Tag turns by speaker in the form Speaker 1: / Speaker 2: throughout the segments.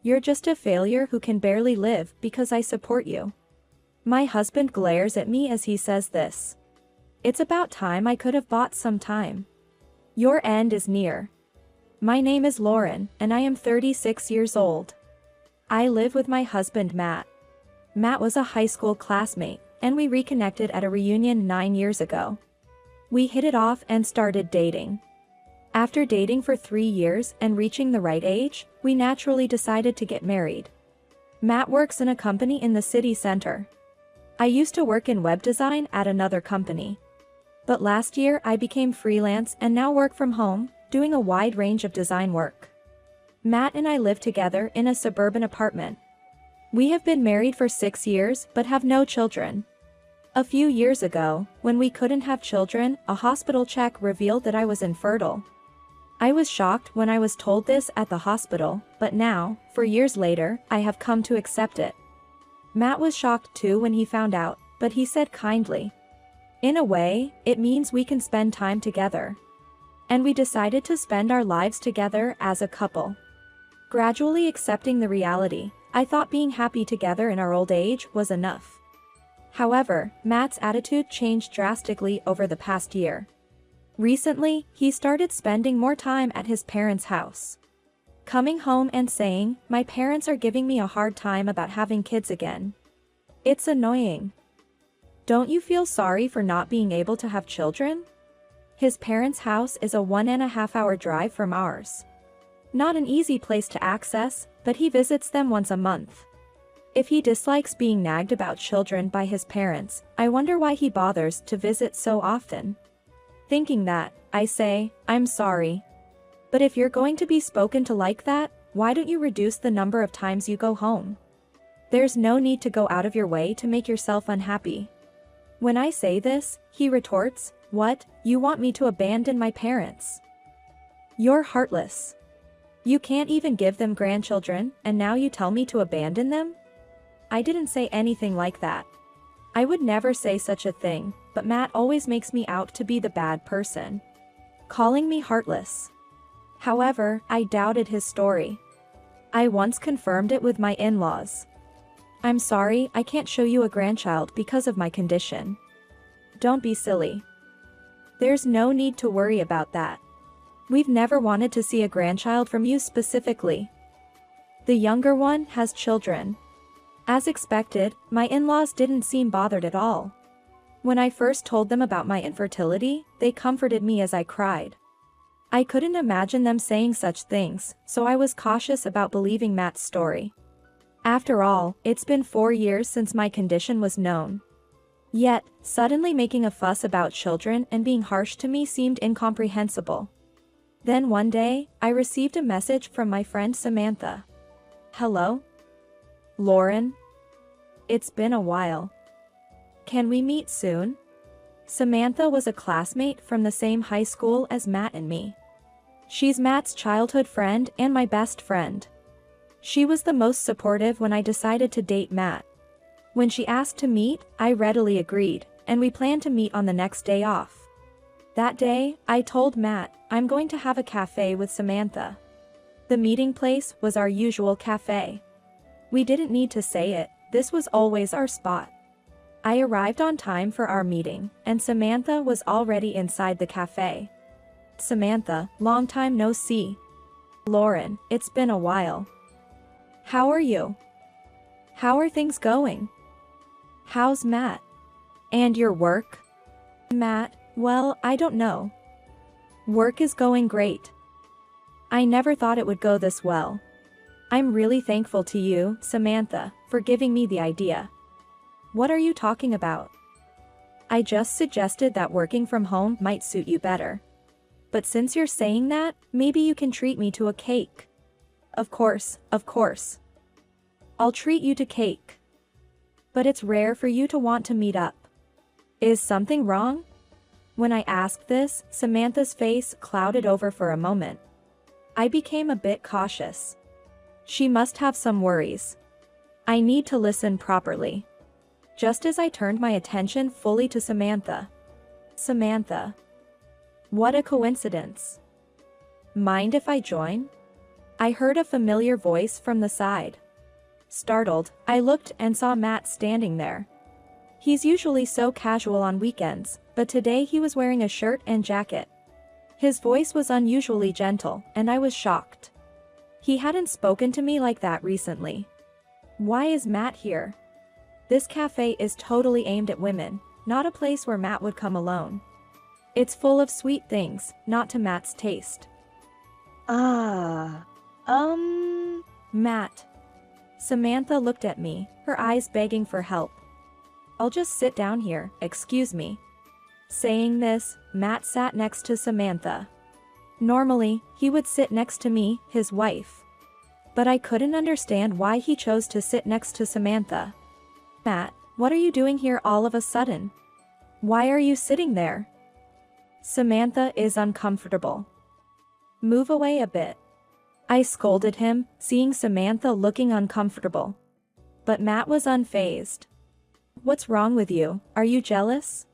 Speaker 1: You're just a failure who can barely live because I support you. My husband glares at me as he says this. It's about time I could have bought some time. Your end is near. My name is Lauren, and I am 36 years old. I live with my husband Matt. Matt was a high school classmate, and we reconnected at a reunion 9 years ago. We hit it off and started dating. After dating for 3 years and reaching the right age, we naturally decided to get married. Matt works in a company in the city center. I used to work in web design at another company. But last year I became freelance and now work from home, doing a wide range of design work. Matt and I live together in a suburban apartment. We have been married for 6 years but have no children. A few years ago, when we couldn't have children, a hospital check revealed that I was infertile. I was shocked when I was told this at the hospital, but now, 4 years later, I have come to accept it. Matt was shocked too when he found out, but he said kindly, "In a way, it means we can spend time together." And we decided to spend our lives together as a couple. Gradually accepting the reality, I thought being happy together in our old age was enough. However, Matt's attitude changed drastically over the past year. Recently, he started spending more time at his parents' house. Coming home and saying, "My parents are giving me a hard time about having kids again. It's annoying. Don't you feel sorry for not being able to have children?" His parents' house is a 1.5-hour drive from ours. Not an easy place to access, but he visits them once a month. If he dislikes being nagged about children by his parents, I wonder why he bothers to visit so often. Thinking that, I say, "I'm sorry. But if you're going to be spoken to like that, why don't you reduce the number of times you go home? There's no need to go out of your way to make yourself unhappy." When I say this, he retorts, "What, you want me to abandon my parents? You're heartless. You can't even give them grandchildren, and now you tell me to abandon them?" I didn't say anything like that. I would never say such a thing, but Matt always makes me out to be the bad person, calling me heartless. However, I doubted his story. I once confirmed it with my in-laws. "I'm sorry, I can't show you a grandchild because of my condition." Don't be silly. There's no need to worry about that. We've never wanted to see a grandchild from you specifically. The younger one has children. As expected, my in-laws didn't seem bothered at all. When I first told them about my infertility, they comforted me as I cried. I couldn't imagine them saying such things, so I was cautious about believing Matt's story. After all, it's been 4 years since my condition was known. Yet, suddenly making a fuss about children and being harsh to me seemed incomprehensible. Then one day, I received a message from my friend Samantha. "Hello? Lauren? It's been a while. Can we meet soon?" Samantha was a classmate from the same high school as Matt and me. She's Matt's childhood friend and my best friend. She was the most supportive when I decided to date Matt. When she asked to meet, I readily agreed, and we planned to meet on the next day off. That day, I told Matt, "I'm going to have a cafe with Samantha." The meeting place was our usual cafe. We didn't need to say it, this was always our spot. I arrived on time for our meeting, and Samantha was already inside the cafe. "Samantha, long time no see. Lauren, it's been a while. How are you? How are things going? How's Matt? And your work?" "Matt, well, I don't know. Work is going great. I never thought it would go this well. I'm really thankful to you, Samantha, for giving me the idea." "What are you talking about?" "I just suggested that working from home might suit you better. But since you're saying that, maybe you can treat me to a cake." Of course. I'll treat you to cake. But it's rare for you to want to meet up. Is something wrong?" When I asked this, Samantha's face clouded over for a moment. I became a bit cautious. She must have some worries. I need to listen properly. Just as I turned my attention fully to Samantha. "Samantha. What a coincidence. Mind if I join?" I heard a familiar voice from the side. Startled, I looked and saw Matt standing there. He's usually so casual on weekends, but today he was wearing a shirt and jacket. His voice was unusually gentle, and I was shocked. He hadn't spoken to me like that recently. Why is Matt here? This cafe is totally aimed at women, not a place where Matt would come alone. It's full of sweet things, not to Matt's taste. Matt. Samantha looked at me, her eyes begging for help. I'll just sit down here, excuse me. Saying this, Matt sat next to Samantha. Normally, he would sit next to me, his wife. But I couldn't understand why he chose to sit next to Samantha. Matt, what are you doing here all of a sudden? Why are you sitting there? Samantha is uncomfortable. Move away a bit. I scolded him, seeing Samantha looking uncomfortable. But Matt was unfazed. What's wrong with you? Are you jealous?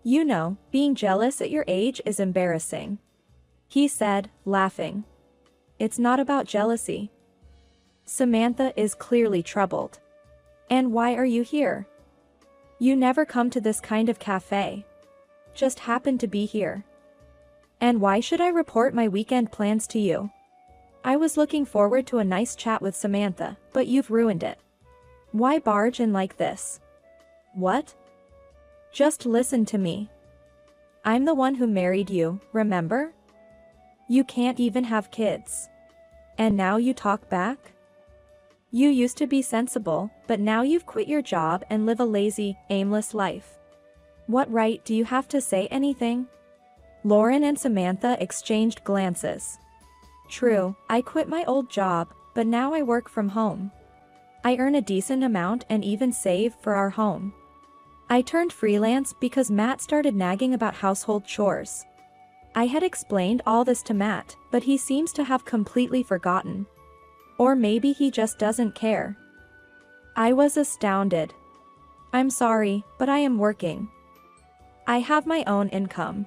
Speaker 1: You know, being jealous at your age is embarrassing. He said, laughing. It's not about jealousy. Samantha is clearly troubled. And why are you here? You never come to this kind of cafe. Just happen to be here. And why should I report my weekend plans to you? I was looking forward to a nice chat with Samantha, but you've ruined it. Why barge in like this? What? Just listen to me. I'm the one who married you, remember? You can't even have kids. And now you talk back? You used to be sensible, but now you've quit your job and live a lazy, aimless life. What right do you have to say anything? Lauren and Samantha exchanged glances. True, I quit my old job, but now I work from home. I earn a decent amount and even save for our home. I turned freelance because Matt started nagging about household chores. I had explained all this to Matt, but he seems to have completely forgotten. Or maybe he just doesn't care. I was astounded. I'm sorry, but I am working. I have my own income.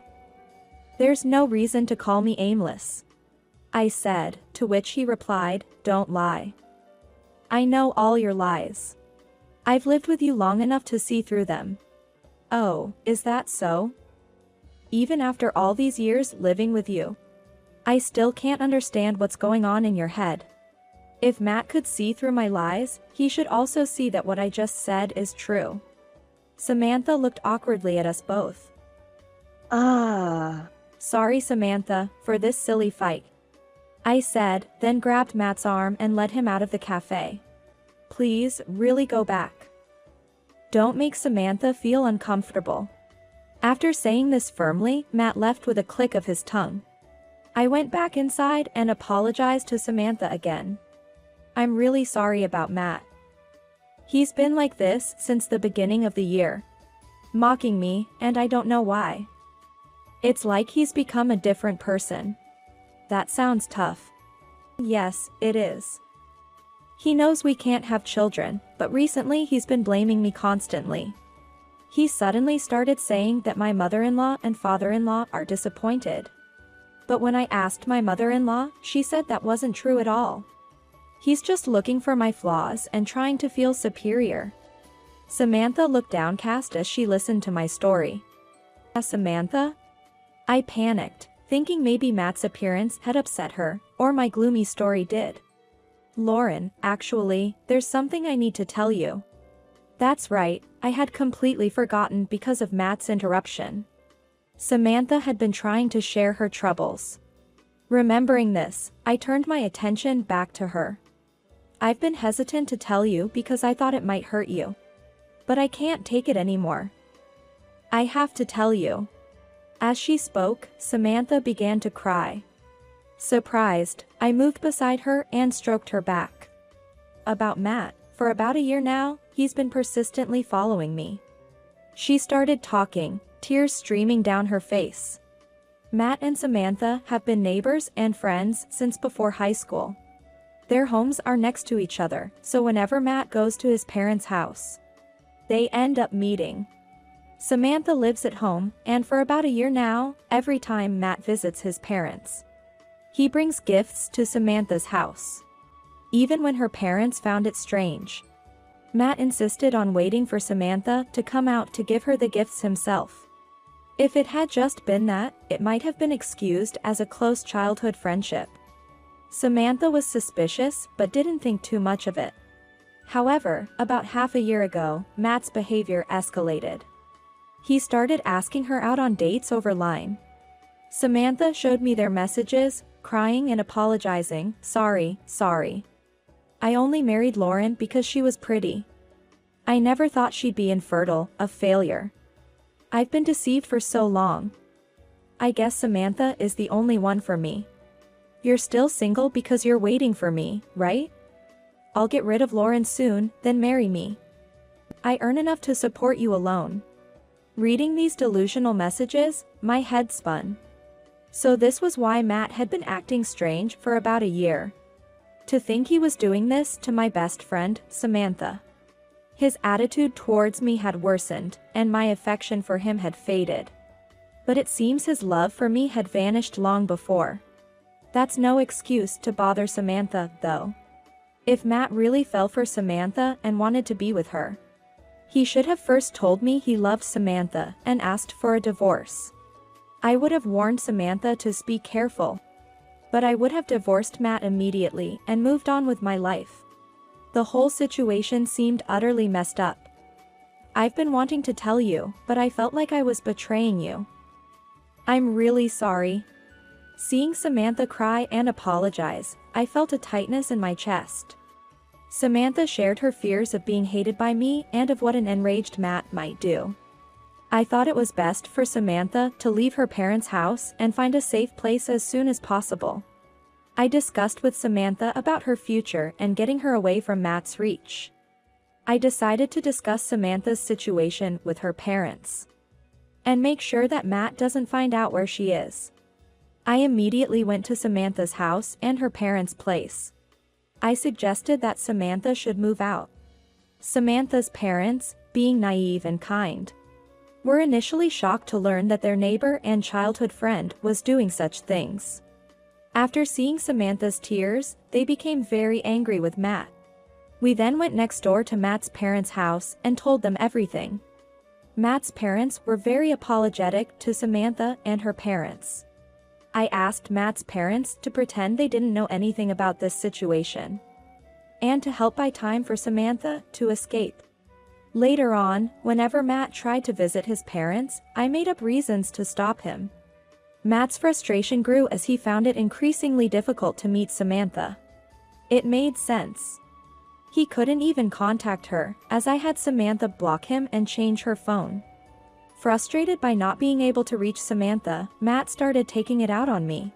Speaker 1: There's no reason to call me aimless. I said, to which he replied, don't lie. I know all your lies. I've lived with you long enough to see through them. Oh, is that so? Even after all these years living with you, I still can't understand what's going on in your head. If Matt could see through my lies, he should also see that what I just said is true. Samantha looked awkwardly at us both. Sorry, Samantha, for this silly fight. I said, then grabbed Matt's arm and led him out of the cafe. Please, really go back. Don't make Samantha feel uncomfortable. After saying this firmly, Matt left with a click of his tongue. I went back inside and apologized to Samantha again. I'm really sorry about Matt. He's been like this since the beginning of the year. Mocking me, and I don't know why. It's like he's become a different person. That sounds tough. Yes, it is. He knows we can't have children, but recently he's been blaming me constantly. He suddenly started saying that my mother-in-law and father-in-law are disappointed. But when I asked my mother-in-law, she said that wasn't true at all. He's just looking for my flaws and trying to feel superior. Samantha looked downcast as she listened to my story. Samantha? I panicked, thinking maybe Matt's appearance had upset her, or my gloomy story did. Lauren, actually, there's something I need to tell you. That's right, I had completely forgotten because of Matt's interruption. Samantha had been trying to share her troubles. Remembering this, I turned my attention back to her. I've been hesitant to tell you because I thought it might hurt you. But I can't take it anymore. I have to tell you. As she spoke, Samantha began to cry. Surprised, I moved beside her and stroked her back. About Matt, for about a year now, he's been persistently following me. She started talking, tears streaming down her face. Matt and Samantha have been neighbors and friends since before high school. Their homes are next to each other, so whenever Matt goes to his parents' house, they end up meeting. Samantha lives at home, and for about a year now, every time Matt visits his parents, He brings gifts to Samantha's house, even when her parents found it strange. Matt insisted on waiting for Samantha to come out to give her the gifts himself. If it had just been that, it might have been excused as a close childhood friendship. Samantha was suspicious but didn't think too much of it. However, about half a year ago, Matt's behavior escalated. He started asking her out on dates over line. Samantha showed me their messages, crying and apologizing. Sorry. I only married Lauren because she was pretty. I never thought she'd be infertile, a failure. I've been deceived for so long. I guess Samantha is the only one for me. You're still single because you're waiting for me, right? I'll get rid of Lauren soon, then marry me. I earn enough to support you alone. Reading these delusional messages, my head spun. So this was why Matt had been acting strange for about a year. To think he was doing this to my best friend, Samantha. His attitude towards me had worsened, and my affection for him had faded. But it seems his love for me had vanished long before. That's no excuse to bother Samantha, though. If Matt really fell for Samantha and wanted to be with her, he should have first told me he loved Samantha and asked for a divorce. I would have warned Samantha to be careful. But I would have divorced Matt immediately and moved on with my life. The whole situation seemed utterly messed up. I've been wanting to tell you, but I felt like I was betraying you. I'm really sorry. Seeing Samantha cry and apologize, I felt a tightness in my chest. Samantha shared her fears of being hated by me and of what an enraged Matt might do. I thought it was best for Samantha to leave her parents' house and find a safe place as soon as possible. I discussed with Samantha about her future and getting her away from Matt's reach. I decided to discuss Samantha's situation with her parents and make sure that Matt doesn't find out where she is. I immediately went to Samantha's house and her parents' place. I suggested that Samantha should move out. Samantha's parents, being naive and kind, were initially shocked to learn that their neighbor and childhood friend was doing such things. After seeing Samantha's tears, they became very angry with Matt. We then went next door to Matt's parents' house and told them everything. Matt's parents were very apologetic to Samantha and her parents. I asked Matt's parents to pretend they didn't know anything about this situation, and to help buy time for Samantha to escape. Later on, whenever Matt tried to visit his parents, I made up reasons to stop him. Matt's frustration grew as he found it increasingly difficult to meet Samantha. It made sense. He couldn't even contact her, as I had Samantha block him and change her phone. Frustrated by not being able to reach Samantha, Matt started taking it out on me.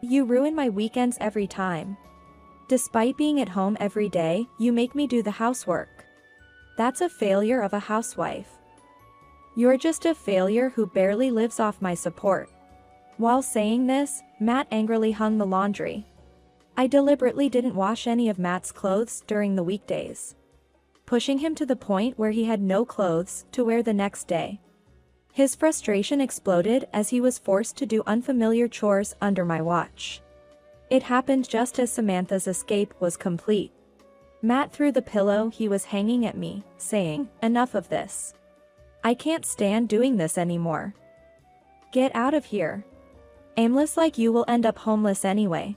Speaker 1: You ruin my weekends every time. Despite being at home every day, you make me do the housework. That's a failure of a housewife. You're just a failure who barely lives off my support. While saying this, Matt angrily hung the laundry. I deliberately didn't wash any of Matt's clothes during the weekdays, pushing him to the point where he had no clothes to wear the next day. His frustration exploded as he was forced to do unfamiliar chores under my watch. It happened just as Samantha's escape was complete. Matt threw the pillow he was hanging at me, saying, "Enough of this. I can't stand doing this anymore. Get out of here. Aimless like you will end up homeless anyway."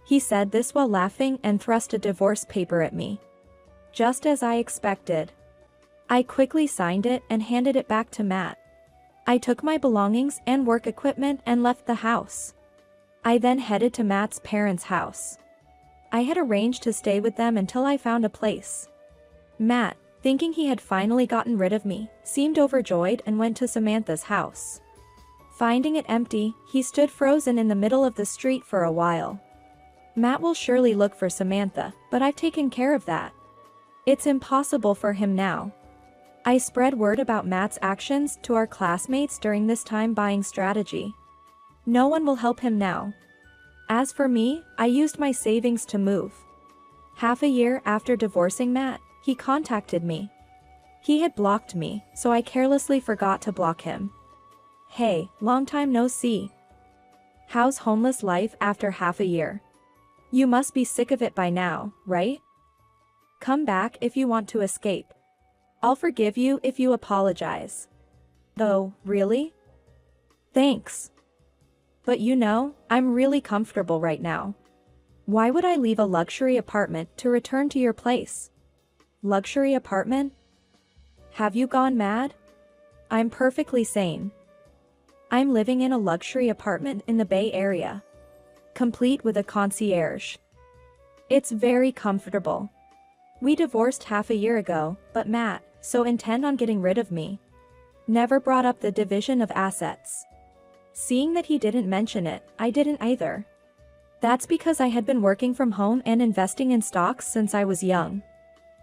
Speaker 1: He said this while laughing and thrust a divorce paper at me. Just as I expected. I quickly signed it and handed it back to Matt. I took my belongings and work equipment and left the house. I then headed to Matt's parents' house. I had arranged to stay with them until I found a place. Matt, thinking he had finally gotten rid of me, seemed overjoyed and went to Samantha's house. Finding it empty, he stood frozen in the middle of the street for a while. Matt will surely look for Samantha, but I've taken care of that. It's impossible for him now. I spread word about Matt's actions to our classmates during this time-buying strategy. No one will help him now. As for me, I used my savings to move. Half a year after divorcing Matt, he contacted me. He had blocked me, so I carelessly forgot to block him. Hey, long time no see. How's homeless life after half a year? You must be sick of it by now, right? Come back if you want to escape. I'll forgive you if you apologize. Oh, really? Thanks. But you know, I'm really comfortable right now. Why would I leave a luxury apartment to return to your place? Luxury apartment? Have you gone mad? I'm perfectly sane. I'm living in a luxury apartment in the Bay Area, complete with a concierge. It's very comfortable. We divorced half a year ago, but Matt, so intent on getting rid of me, never brought up the division of assets. Seeing that he didn't mention it, I didn't either. That's because I had been working from home and investing in stocks since I was young.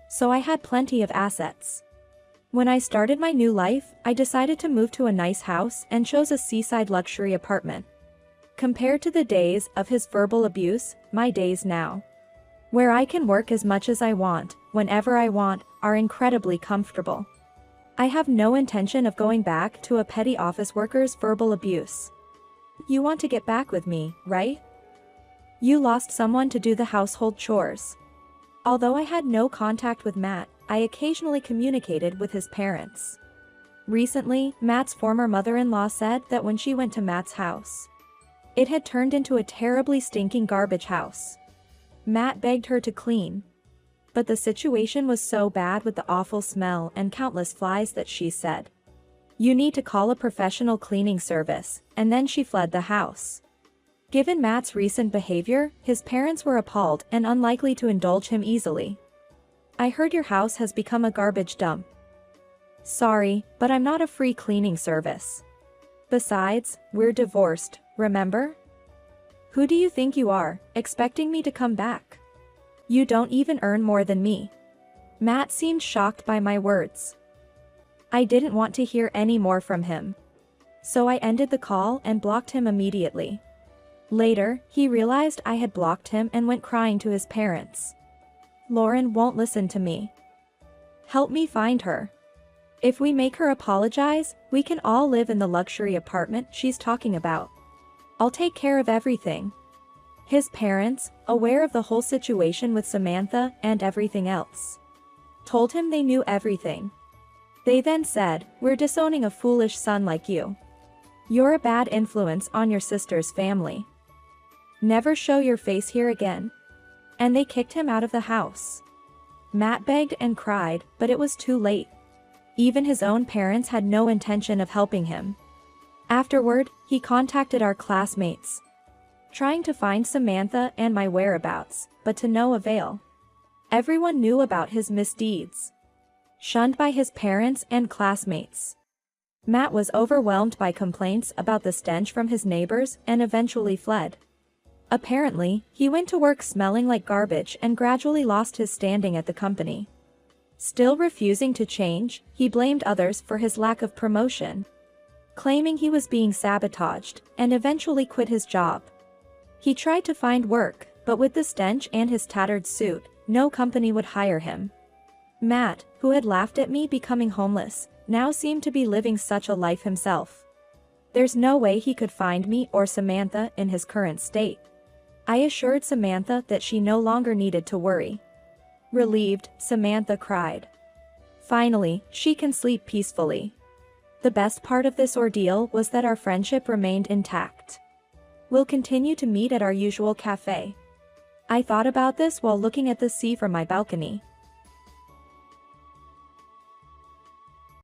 Speaker 1: So I had plenty of assets. When I started my new life, I decided to move to a nice house and chose a seaside luxury apartment. Compared to the days of his verbal abuse, my days now, where I can work as much as I want, whenever I want, are incredibly comfortable. I have no intention of going back to a petty office worker's verbal abuse. You want to get back with me, right? You lost someone to do the household chores. Although I had no contact with Matt, I occasionally communicated with his parents. Recently, Matt's former mother-in-law said that when she went to Matt's house, it had turned into a terribly stinking garbage house. Matt begged her to clean, but the situation was so bad with the awful smell and countless flies that she said, "You need to call a professional cleaning service," and then she fled the house. Given Matt's recent behavior, his parents were appalled and unlikely to indulge him easily. I heard your house has become a garbage dump. Sorry, but I'm not a free cleaning service. Besides, we're divorced, remember? Who do you think you are, expecting me to come back? You don't even earn more than me. Matt seemed shocked by my words. I didn't want to hear any more from him, so I ended the call and blocked him immediately. Later, he realized I had blocked him and went crying to his parents. Lauren won't listen to me. Help me find her. If we make her apologize, we can all live in the luxury apartment she's talking about. I'll take care of everything. His parents, aware of the whole situation with Samantha and everything else, told him they knew everything. They then said, "We're disowning a foolish son like you. You're a bad influence on your sister's family. Never show your face here again." And they kicked him out of the house. Matt begged and cried, but it was too late. Even his own parents had no intention of helping him. Afterward, he contacted our classmates, trying to find Samantha and my whereabouts, but to no avail. Everyone knew about his misdeeds. Shunned by his parents and classmates, Matt was overwhelmed by complaints about the stench from his neighbors and eventually fled. Apparently, he went to work smelling like garbage and gradually lost his standing at the company. Still refusing to change, he blamed others for his lack of promotion, claiming he was being sabotaged, and eventually quit his job. He tried to find work, but with the stench and his tattered suit, no company would hire him. Matt, who had laughed at me becoming homeless, now seemed to be living such a life himself. There's no way he could find me or Samantha in his current state. I assured Samantha that she no longer needed to worry. Relieved, Samantha cried. Finally, she can sleep peacefully. The best part of this ordeal was that our friendship remained intact. We'll continue to meet at our usual cafe. I thought about this while looking at the sea from my balcony.